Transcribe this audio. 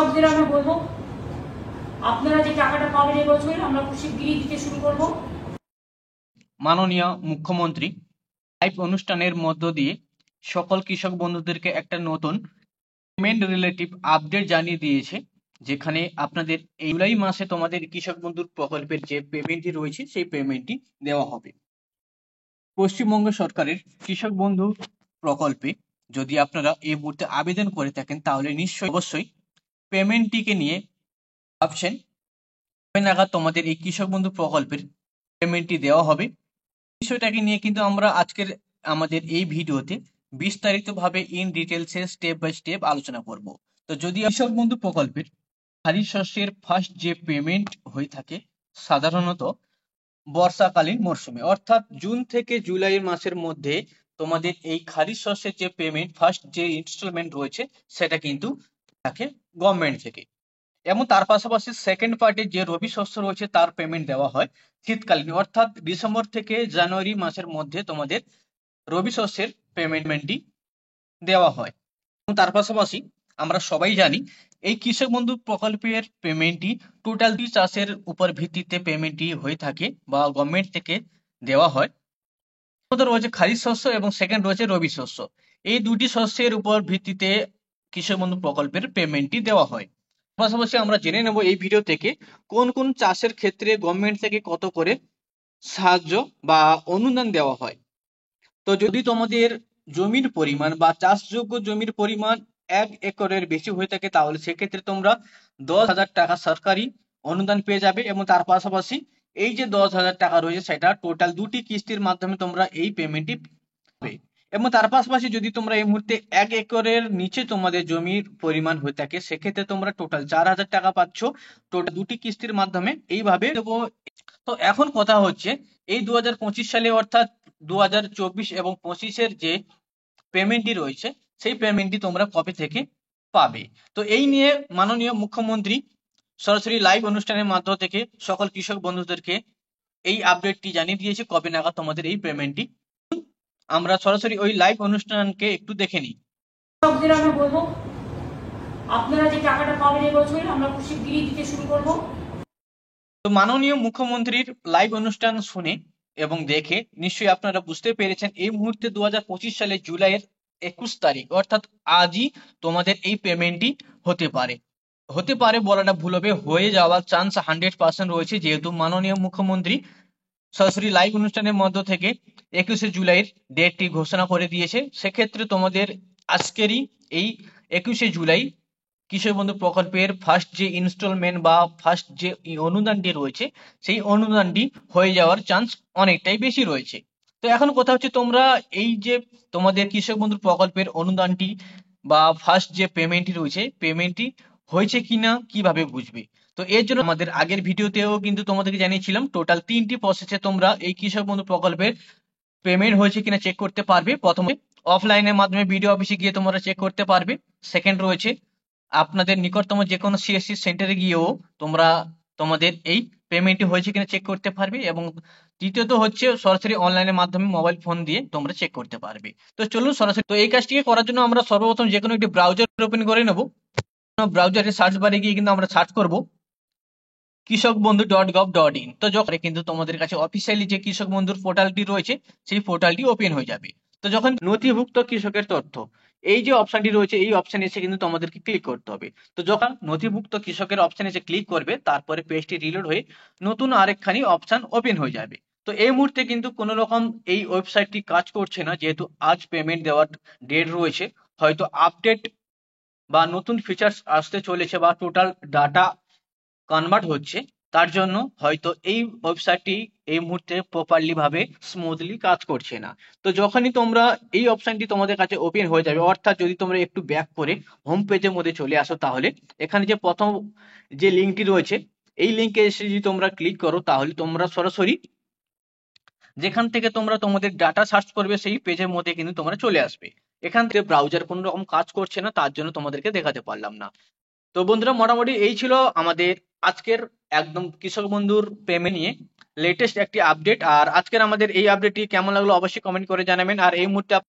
কৃষকদের আমি বলবো, আপনারা যে টাকাটা পাবেন এবছর আমরা শিগগিরই দিতে শুরু করব। মাননীয় মুখ্যমন্ত্রী লাইভ অনুষ্ঠানের মধ্য দিয়ে সকল কৃষক বন্ধুদেরকে একটা নতুন পেমেন্ট রিলেটিভ আপডেট জানিয়ে দিয়েছে, যেখানে আপনাদের এই জুলাই মাসে তোমাদের কৃষক বন্ধুর প্রকল্পের যে পেমেন্টটি রয়েছে সেই পেমেন্টটি দেওয়া হবে। পশ্চিমবঙ্গ সরকারের কৃষক বন্ধু প্রকল্পে যদি আপনারা এই মুহূর্তে আবেদন করে থাকেন তাহলে নিশ্চয়ই অবশ্যই পেমেন্টটিকে নিয়ে ভাবছেন কবে নাগাদ তোমাদের এই কৃষক বন্ধু প্রকল্পের পেমেন্টটি দেওয়া হবে। বিষয়টাকে নিয়ে কিন্তু আমরা আজকের আমাদের এই ভিডিওতে বিস্তারিতভাবে ইন ডিটেলসে স্টেপ বাই স্টেপ আলোচনা করব। তো যদি কৃষক বন্ধু প্রকল্পের খারিফ শস্যের ফার্স্ট যে পেমেন্ট হয়ে থাকে সাধারণত বর্ষাকালীন মরশুমে, অর্থাৎ জুন থেকে জুলাই মাসের মধ্যে তোমাদের এই খারিফ শস্যের যে পেমেন্ট ফার্স্ট যে ইনস্টলমেন্ট রয়েছে সেটা কিন্তু থাকে গভর্নমেন্ট থেকে, এবং তার পাশাপাশি সেকেন্ড পার্টে যে রবি শস্য রয়েছে তার পেমেন্ট দেওয়া হয় শীতকালীন, অর্থাৎ ডিসেম্বর থেকে জানুয়ারি মাসের মধ্যে তোমাদের রবি শস্যের পেমেন্টটি দেওয়া হয়। এবং তার পাশাপাশি আমরা সবাই জানি এই কৃষক বন্ধু প্রকল্পের পেমেন্টটি টোটাল চাষের উপর ভিত্তিতে পেমেন্টটি হয়ে থাকে বা গভর্নমেন্ট থেকে দেওয়া হয়। রয়েছে খারিফ শস্য এবং সেকেন্ড রয়েছে রবি শস্য, এই দুটি শস্যের উপর ভিত্তিতে কৃষক বন্ধু প্রকল্পের পেমেন্টটি দেওয়া হয়। পাশাপাশি আমরা জেনে নেব এই ভিডিও থেকে কোন কোন চাষের ক্ষেত্রে গভর্নমেন্ট থেকে কত করে সাহায্য বা অনুদান দেওয়া হয়। তো যদি তোমাদের জমির পরিমাণ বা চাষযোগ্য জমির পরিমাণ 1 একরের বেশি হয়ে থাকে তাহলে সেক্ষেত্রে তোমরা 10,000 টাকা সরকারি অনুদান পেয়ে যাবে, এবং তার পাশাপাশি এই যে 10,000 টাকা রয়েছে সেটা টোটাল দুটি কিস্তির মাধ্যমে তোমরা এই পেমেন্টটি পাবে। এবং তার পাশাপাশি যদি তোমরা এই মুহূর্তে 1 একরের নিচে তোমাদের জমির পরিমাণ হয়ে থাকে সেক্ষেত্রে তোমরা টোটাল 4,000 টাকা পাচ্ছ টোটাল দুটি কিস্তির মাধ্যমে এইভাবে দেবো। তো এখন কথা হচ্ছে এই 2025 সালে অর্থাৎ 2024 এবং 25-এর যে পেমেন্টটি রয়েছে সেই পেমেন্টটি তোমরা কবে থেকে পাবে। তো এই নিয়ে মাননীয় মুখ্যমন্ত্রী সরাসরি লাইভ অনুষ্ঠানের মাধ্যম থেকে সকল কৃষক বন্ধুদেরকে এই আপডেটটি জানিয়ে দিয়েছে কবে নাগাদ তোমাদের এই পেমেন্টটি। আমরা সরাসরি ওই লাইভ অনুষ্ঠানকে একটু দেখে নিই। কৃষকদের আমি বলবো, আপনারা যে টাকাটা পাবেন এবছর আমরা শিগগিরই দিতে শুরু করব। তো মাননীয় মুখ্যমন্ত্রীর লাইভ অনুষ্ঠান শুনে এবং দেখে নিশ্চয়ই আপনারা বুঝতে পেরেছেন এই মুহূর্তে 2025 সালে জুলাইয়ের 21 তারিখ অর্থাৎ আজই তোমাদের এই পেমেন্টটি হতে পারে বলাটা ভুল হবে, হয়ে যাওয়ার চান্স 100% রয়েছে, যেহেতু মাননীয় মুখ্যমন্ত্রী সরাসরি লাইভ অনুষ্ঠানের মধ্য থেকে 21শে জুলাইয়ের ডেটটি ঘোষণা করে দিয়েছে। সেক্ষেত্রে তোমাদের আজকেরই এই 21শে জুলাই কৃষক বন্ধু প্রকল্পের ফার্স্ট যে ইনস্টলমেন্ট বা ফার্স্ট যে অনুদানটি রয়েছে সেই অনুদানটি হয়ে যাওয়ার চান্স অনেকটাই বেশি রয়েছে। তো এখন কথা হচ্ছে তোমরা এই যে তোমাদের কৃষক বন্ধু প্রকল্পের অনুদানটি বা ফার্স্ট যে পেমেন্টটি রয়েছে পেমেন্টটি হয়েছে কিনা কিভাবে বুঝবে। তো এর জন্য আমাদের আগের ভিডিওতেও কিন্তু তোমাদেরকে জানিয়েছিলাম টোটাল 3টি প্রসেসে তোমরা এই কৃষক বন্ধু প্রকল্পের পেমেন্ট হয়েছে কিনা চেক করতে পারবে। প্রথমে অফলাইনের মাধ্যমে বিডিও অফিসে গিয়ে তোমরা চেক করতে পারবে। সেকেন্ড রয়েছে আপনাদের নিকটতম যে কোনো সিএসসি সেন্টারে গিয়েও তোমরা তোমাদের এই পেমেন্টটি হয়েছে কিনা চেক করতে পারবে, এবং তৃতীয়ত হচ্ছে সরাসরি অনলাইনের মাধ্যমে মোবাইল ফোন দিয়ে তোমরা চেক করতে পারবে। তো চলুন সরাসরি, তো এই কাজটিকে করার জন্য আমরা সর্বপ্রথম যে কোনো একটি ব্রাউজার ওপেন করে নেব। ব্রাউজারে সার্চ বারে গিয়ে কিন্তু আমরা সার্চ করব কৃষকবন্ধু.gov.in। তো যখন কিন্তু তোমাদের কাছে অফিসিয়ালি যে কৃষক বন্ধুর পোর্টালটি রয়েছে সেই পোর্টালটি ওপেন হয়ে যাবে। তো যখন নথিভুক্ত কৃষকের তথ্য এই যে অপশনটি রয়েছে এই অপশনে এসে কিন্তু তোমাদেরকে ক্লিক করতে হবে। তো যখন নথিভুক্ত কৃষকের অপশনে এসে ক্লিক করবে তারপরে পেজটি রিলোড হয়ে নতুন আরেকখানি অপশন ওপেন হয়ে যাবে। তো এই মুহূর্তে কিন্তু কোনো রকম এই ওয়েবসাইটটি কাজ করছে না, যেহেতু আজ পেমেন্ট দেওয়ার ডেট রয়েছে, হয়তো আপডেট বা নতুন ফিচার্স আসতে চলেছে বা টোটাল ডাটা কনভার্ট হচ্ছে, তার জন্য হয়তো এই ওয়েবসাইটটি এই মুহূর্তে প্রপারলি ভাবে স্মুথলি কাজ করছে না। তো যখনই তোমরা এই অপশনটি তোমাদের কাছে ওপেন হয়ে যাবে, অর্থাৎ যদি তোমরা একটু ব্যাক করে হোম পেজের মধ্যে চলে আসো তাহলে এখানে যে প্রথম যে লিঙ্কটি রয়েছে এই লিঙ্কে এসে যদি তোমরা ক্লিক করো তাহলে তোমরা সরাসরি যেখান থেকে তোমরা তোমাদের ডাটা সার্চ করবে সেই পেজের মধ্যে কিন্তু তোমরা চলে আসবে। এখান থেকে ব্রাউজার কোনো রকম কাজ করছে না, তার জন্য তোমাদেরকে দেখাতে পারলাম না। তো বন্ধুরা মোটামুটি এই ছিল আমাদের আজকের একদম কৃষক বন্ধুর পেমেন্ট নিয়ে লেটেস্ট একটি আপডেট। আর আজকের আমাদের এই আপডেটটি কেমন লাগলো অবশ্যই কমেন্ট করে জানাবেন। আর এই মুহূর্তে